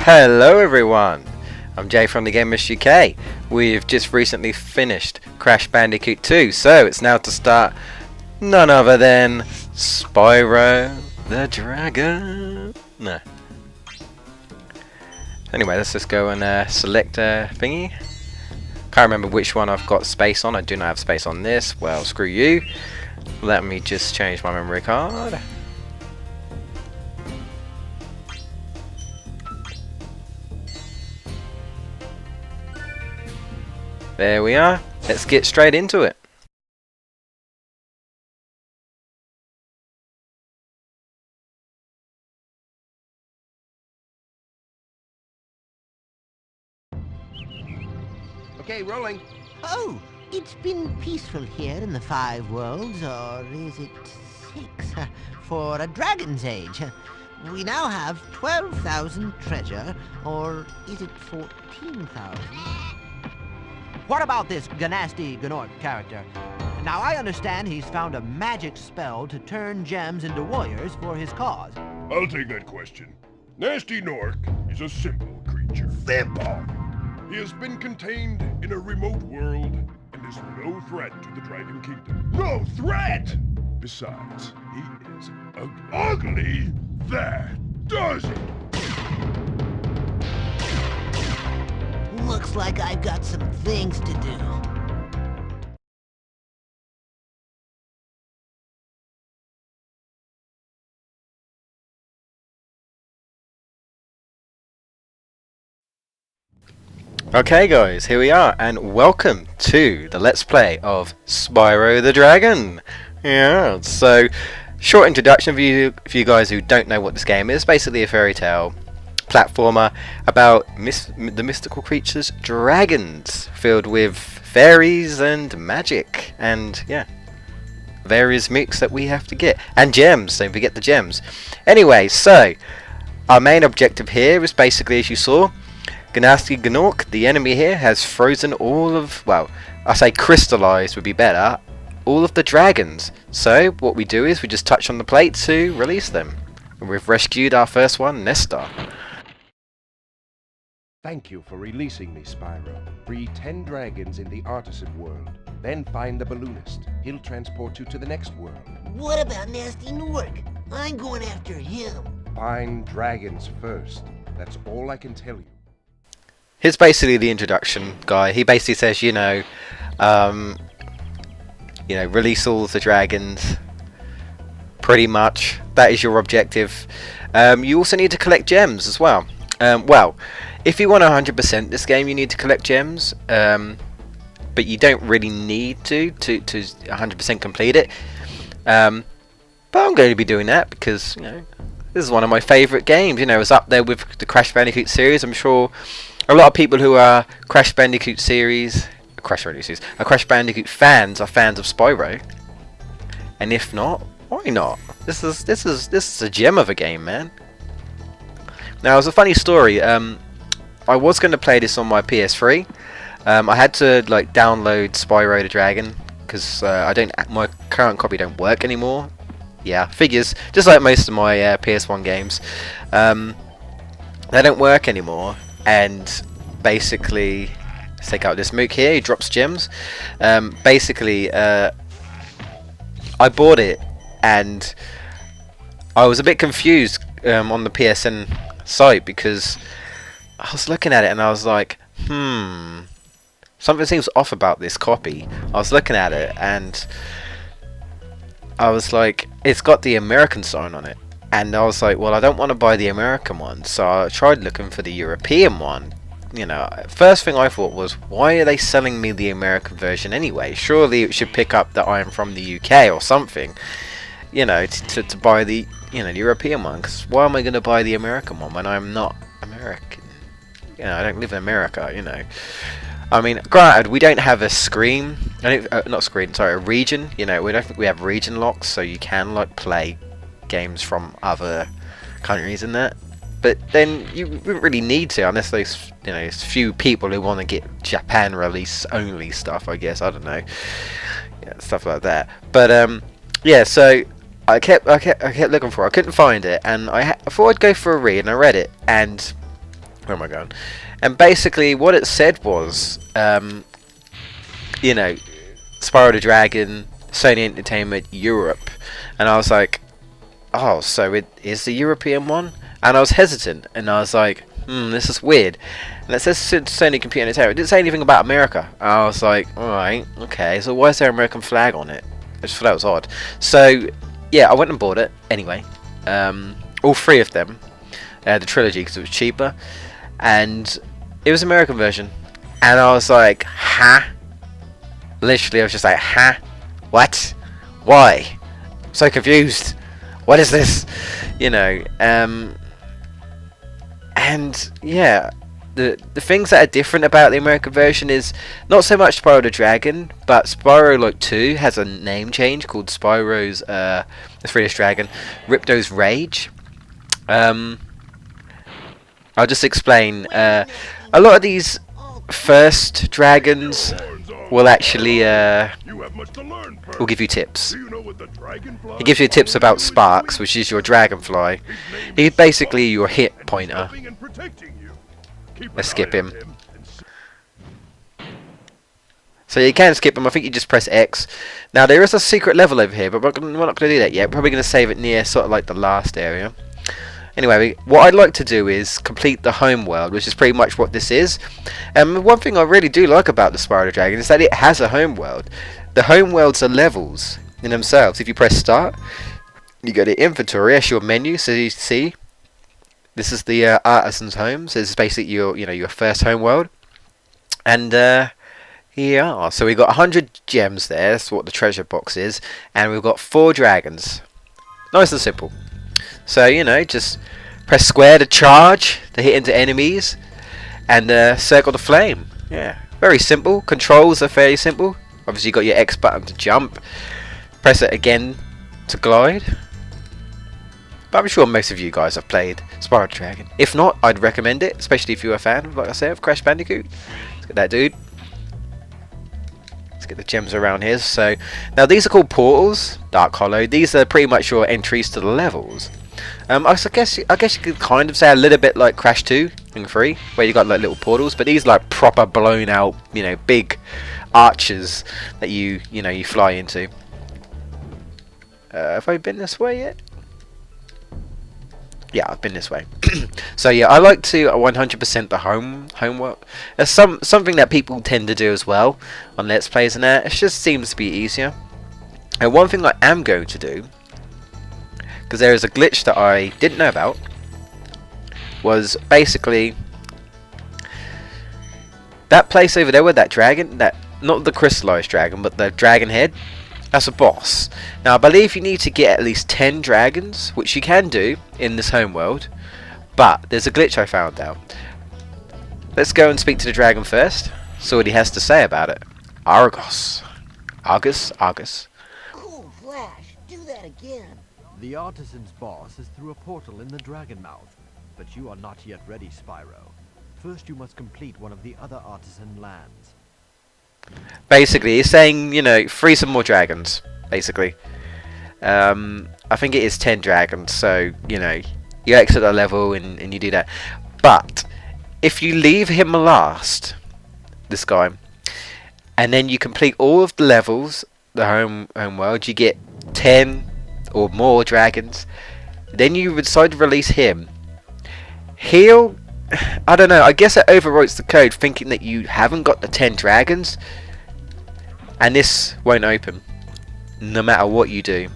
Hello everyone, I'm Jay from the GamebustersUK. We've just recently finished Crash Bandicoot 2, so it's now to start none other than Spyro the Dragon. No. Anyway, let's just go and select a thingy. Can't remember which one I've got space on. I do not have space on this. Well, screw you. Let me just change my memory card. There we are. Let's get straight into it. Okay, rolling. Oh, it's been peaceful here in the 5 worlds, or is it 6? For a dragon's age. We now have 12,000 treasure, or is it 14,000? What about this Gnasty Gnorc character? Now, I understand he's found a magic spell to turn gems into warriors for his cause. I'll take that question. Gnasty Gnorc is a simple creature. Simple. He has been contained in a remote world and is no threat to the Dragon Kingdom. No threat! Besides, he is ugly. That does it! Looks like I've got some things to do. Okay guys, here we are, and welcome to the Let's Play of Spyro the Dragon. Yeah, so, short introduction for you guys who don't know what this game is. Basically a fairy tale platformer about the mystical creatures, dragons, filled with fairies and magic, and yeah, various mooks that we have to get, and gems. Don't forget the gems. Anyway, so our main objective here is basically, as you saw, Gnasty Gnorc, the enemy here, has frozen all of, well, I say crystallized would be better, all of the dragons. So what we do is we just touch on the plate to release them. And we've rescued our first one, Nestor. Thank you for releasing me, Spyro. Free 10 dragons in the artisan world. Then find the balloonist. He'll transport you to the next world. What about Gnasty Gnorc? I'm going after him. Find dragons first. That's all I can tell you. Here's basically the introduction guy. He basically says, release all of the dragons. Pretty much, that is your objective. You also need to collect gems as well. Well, if you want to 100% this game, you need to collect gems. But you don't really need to 100% complete it. But I'm going to be doing that because this is one of my favourite games. It's up there with the Crash Bandicoot series. I'm sure a lot of people who are Crash Bandicoot fans are fans of Spyro, and if not, why not? This is a gem of a game, man. Now, it's a funny story. I was going to play this on my PS3. I had to download Spyro the Dragon because my current copy don't work anymore. Yeah, figures. Just like most of my PS1 games, they don't work anymore. And basically, let's take out this mook here. He drops gems. Basically, I bought it, and I was a bit confused on the PSN site because I was looking at it and I was like, something seems off about this copy. I was looking at it and I was like, it's got the American sign on it. And I was like, well, I don't want to buy the American one. So I tried looking for the European one. You know, first thing I thought was, why are they selling me the American version anyway? Surely it should pick up that I am from the UK or something. You know, to buy the, you know, the European one. Because why am I going to buy the American one when I'm not American? You know, I don't live in America, you know. I mean, granted, we don't have a screen. Not screen, sorry, a region. You know, we don't think we have region locks, so you can, like, play games from other countries and that. But then you wouldn't really need to, unless there's, you know, few people who want to get Japan release only stuff, I guess. I don't know, yeah, stuff like that. But yeah. So I kept looking for it. I couldn't find it, and I thought I'd go for a read, and I read it. And where am I going? And basically, what it said was, you know, Spyro the Dragon, Sony Entertainment Europe, and I was like, oh, so it is the European one. And I was hesitant, and I was like, this is weird. And it says Sony Computer Entertainment. It didn't say anything about America. I was like, alright, okay, so why is there an American flag on it? I just thought that was odd. So, yeah, I went and bought it, anyway. All three of them. The trilogy, because it was cheaper. And it was American version. And I was like, huh? Literally, I was just like, huh? What? Why? I'm so confused. What is this? You know, and yeah, the things that are different about the American version is not so much Spyro the Dragon, but Spyro like 2 has a name change called Spyro's the 3DS Dragon, Ripto's Rage. I'll just explain. A lot of these first dragons will actually will give you tips. He gives you tips about Sparks, which is your dragonfly. He's basically your hit pointer. Let's skip him. So you can skip him. I think you just press X. Now there is a secret level over here, but we're not going to do that yet. We're probably going to save it near sort of like the last area. Anyway, what I'd like to do is complete the home world, which is pretty much what this is. One thing I really do like about the Spyro the Dragon is that it has a home world. The home worlds are levels in themselves. If you press start, you go to inventory, that's your menu. So you see, this is the artisan's home. So this is basically your first home world. And here we are. So we've got 100 gems there. That's what the treasure box is. And we've got 4 dragons. Nice and simple. So, you know, just press square to charge, to hit into enemies, and circle the flame. Yeah, very simple. Controls are fairly simple. Obviously, you got your X button to jump. Press it again to glide. But I'm sure most of you guys have played Spyro the Dragon. If not, I'd recommend it, especially if you're a fan, like I said, of Crash Bandicoot. Let's get that dude. Let's get the gems around here. So, now these are called portals, Dark Hollow. These are pretty much your entries to the levels. I guess you could kind of say a little bit like Crash 2 and 3, where you got like little portals, but these are like proper blown out, you know, big arches that you fly into. Have I been this way yet? Yeah, I've been this way. So yeah, I like to 100% the homework. It's something that people tend to do as well on Let's Plays and that. It just seems to be easier. And one thing I am going to do, because there is a glitch that I didn't know about, was basically that place over there with that dragon, that not the crystallized dragon, but the dragon head, that's a boss. Now I believe you need to get at least 10 dragons, which you can do in this homeworld, but there's a glitch I found out. Let's go and speak to the dragon first, see what he has to say about it. Argos. Argus. Cool Flash, do that again. The artisan's boss is through a portal in the dragon mouth, but you are not yet ready, Spyro. First you must complete one of the other artisan lands. Basically, he's saying, you know, free some more dragons, basically. I think it is 10 dragons, so, you know, you exit the level and you do that. But, if you leave him last, this guy, and then you complete all of the levels, the home world, you get 10 or more dragons, then you decide to release him. He'll, I don't know, I guess it overwrites the code thinking that you haven't got the 10 dragons, and this won't open no matter what you do.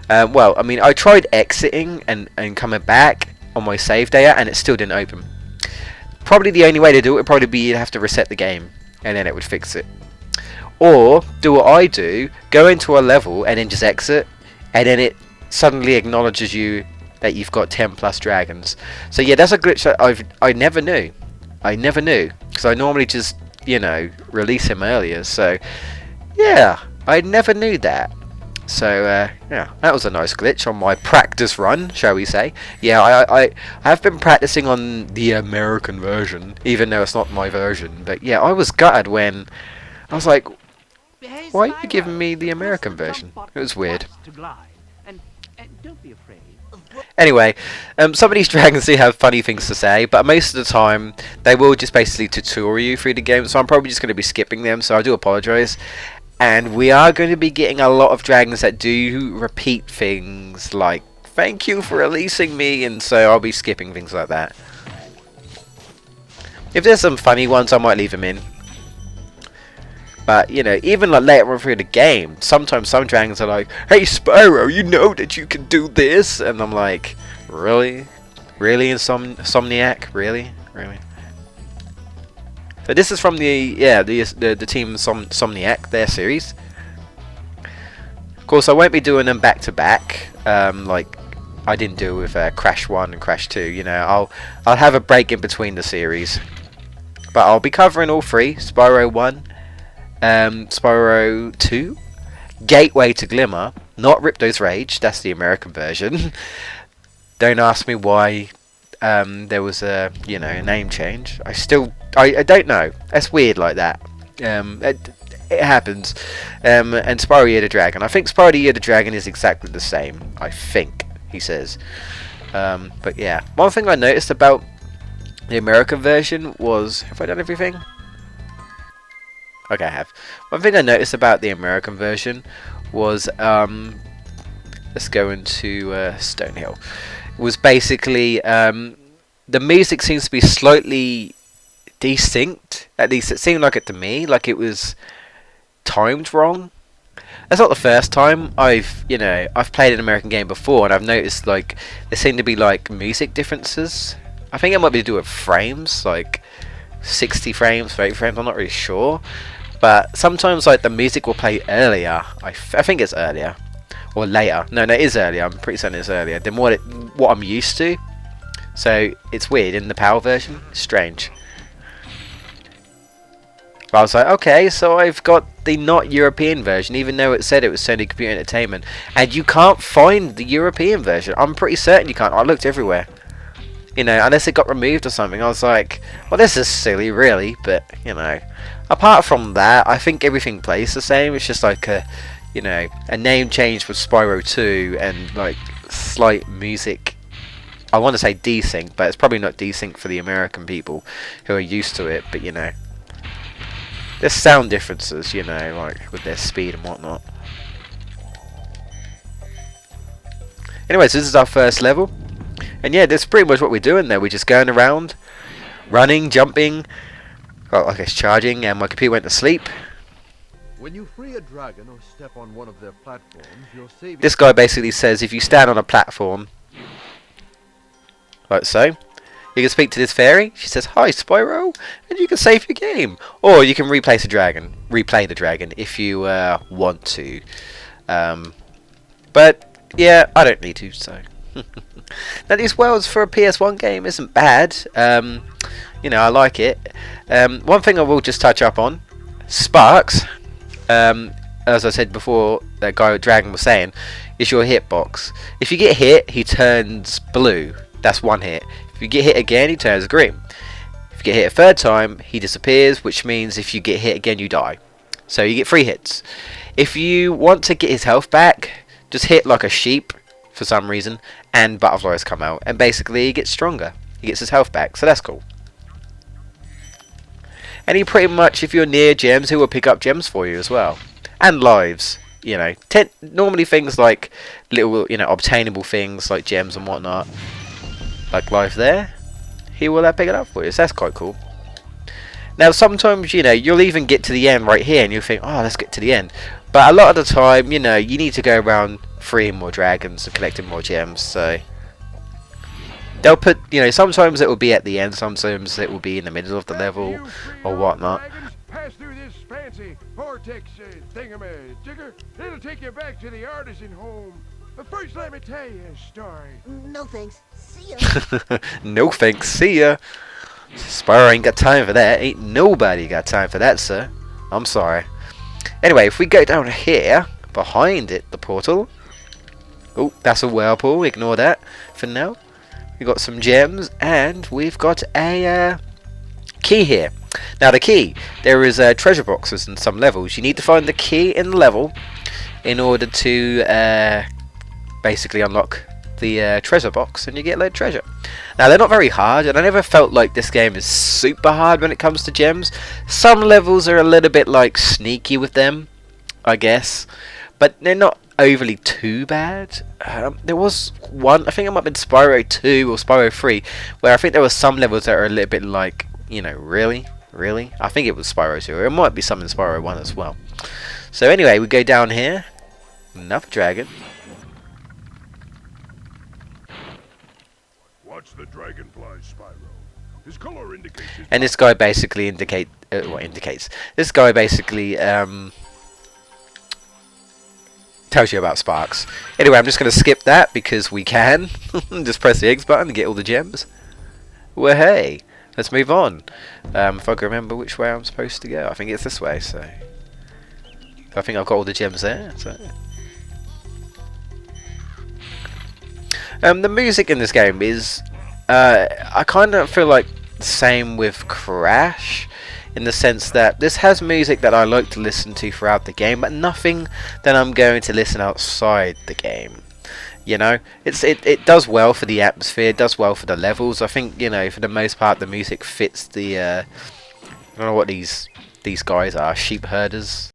Well, I mean, I tried exiting and coming back on my save data, and it still didn't open. Probably the only way to do it would probably be you'd have to reset the game, and then it would fix it. Or do what I do, go into a level and then just exit, and then it suddenly acknowledges you that you've got 10 plus dragons. So yeah, that's a glitch that I never knew. I never knew, because I normally just, you know, release him earlier. So yeah, I never knew that. So yeah, that was a nice glitch on my practice run, shall we say. Yeah, I have been practicing on the American version, even though it's not my version. But yeah, I was gutted when I was like, why are you giving me the American version? It was weird. Don't be afraid. Anyway, some of these dragons do have funny things to say, but most of the time they will just basically tutorial you through the game, so I'm probably just going to be skipping them, so I do apologise. And we are going to be getting a lot of dragons that do repeat things like, thank you for releasing me, and so I'll be skipping things like that. If there's some funny ones, I might leave them in. But, you know, even like later on through the game, sometimes some dragons are like, hey Spyro, you know that you can do this? And I'm like, really? Really, Insomniac? Really? Really? So this is from the team Insomniac, their series. Of course, I won't be doing them back to back, like I didn't do with Crash 1 and Crash 2. You know, I'll have a break in between the series. But I'll be covering all three, Spyro 1, Spyro 2, Gateway to Glimmer, not Ripto's Rage, that's the American version. Don't ask me why there was a, you know, a name change. I don't know. That's weird like that. It happens. And Spyro Year the Dragon. I think Spyro Year the Dragon is exactly the same. I think, he says. But yeah. One thing I noticed about the American version was... Have I done everything? Okay, I have. One thing I noticed about the American version was... let's go into Stonehill. Was basically... the music seems to be slightly desynced. At least it seemed like it to me. Like it was timed wrong. That's not the first time I've played an American game before, and I've noticed like there seem to be like music differences. I think it might be to do with frames, like 60 frames, 30 frames. I'm not really sure, but sometimes like the music will play earlier. I think it's earlier or later. No, it is earlier. I'm pretty certain it's earlier than what I'm used to. So it's weird in the PAL version. Strange. But I was like, okay, so I've got the not European version, even though it said it was Sony Computer Entertainment, and you can't find the European version. I'm pretty certain you can't. I looked everywhere, you know, unless it got removed or something. I was like, well, this is silly, really. But you know, apart from that, I think everything plays the same. It's just like a, you know, a name change for Spyro 2 and like slight music. I want to say desync, but it's probably not desync for the American people who are used to it. But you know, there's sound differences, you know, like with their speed and whatnot. Anyways, this is our first level, and yeah, that's pretty much what we're doing there. We're just going around, running, jumping. Well, I guess charging, and my computer went to sleep. When you free a dragon or step on one of their platforms, you're saving... This guy basically says if you stand on a platform, like so, you can speak to this fairy. She says, "Hi, Spyro," and you can save your game, or you can replay the dragon if you want to. But yeah, I don't need to. So now these worlds for a PS1 game isn't bad. You know, I like it. One thing I will just touch up on, Sparks. As I said before, that guy with Dragon was saying, is your hitbox. If you get hit, he turns blue. That's one hit. If you get hit again, he turns green. If you get hit a third time, he disappears, which means if you get hit again, you die. So you get 3 hits. If you want to get his health back, just hit like a sheep for some reason, and butterflies come out, and basically he gets stronger. He gets his health back, so that's cool. And he pretty much, if you're near gems, he will pick up gems for you as well. And lives, you know. Normally things like little, you know, obtainable things like gems and whatnot, like life there, he will pick it up for you. So that's quite cool. Now sometimes, you know, you'll even get to the end right here and you'll think, oh, let's get to the end. But a lot of the time, you know, you need to go around freeing more dragons and collecting more gems. So they'll put, you know, sometimes it will be at the end, sometimes it will be in the middle of the level or whatnot. Pass through this fancy vortex thingamajigger. It'll take you back to the artisan home. But first, let me tell you a story. No thanks. See ya. No thanks, see ya. Spyro ain't got time for that. Ain't nobody got time for that, sir. I'm sorry. Anyway, if we go down here, behind it, the portal. Oh, that's a whirlpool. Ignore that for now. We've got some gems, and we've got a key here. Now, the key, there is treasure boxes in some levels. You need to find the key in the level in order to basically unlock the treasure box, and you get a load of treasure. Now, they're not very hard, and I never felt like this game is super hard when it comes to gems. Some levels are a little bit like sneaky with them, I guess, but they're not overly too bad. There was one, I think it might have been Spyro 2 or Spyro 3, where I think there were some levels that are a little bit like, you know, really? I think it was Spyro 2, or it might be some in Spyro 1 as well. So anyway, we go down here. Another dragon. Watch the dragonfly, Spyro. His color indicates his And this guy basically indicates. This guy basically tells you about sparks. Anyway, I'm just going to skip that because we can. Just press the X button to get all the gems. Well, hey, let's move on. If I can remember which way I'm supposed to go, I think it's this way. So I think I've got all the gems there. So. The music in this game is, I kind of feel like the same with Crash, in the sense that this has music that I like to listen to throughout the game, but nothing that I'm going to listen outside the game. You know, it does well for the atmosphere, it does well for the levels. I think, you know, for the most part, the music fits the, I don't know what these guys are, sheep herders.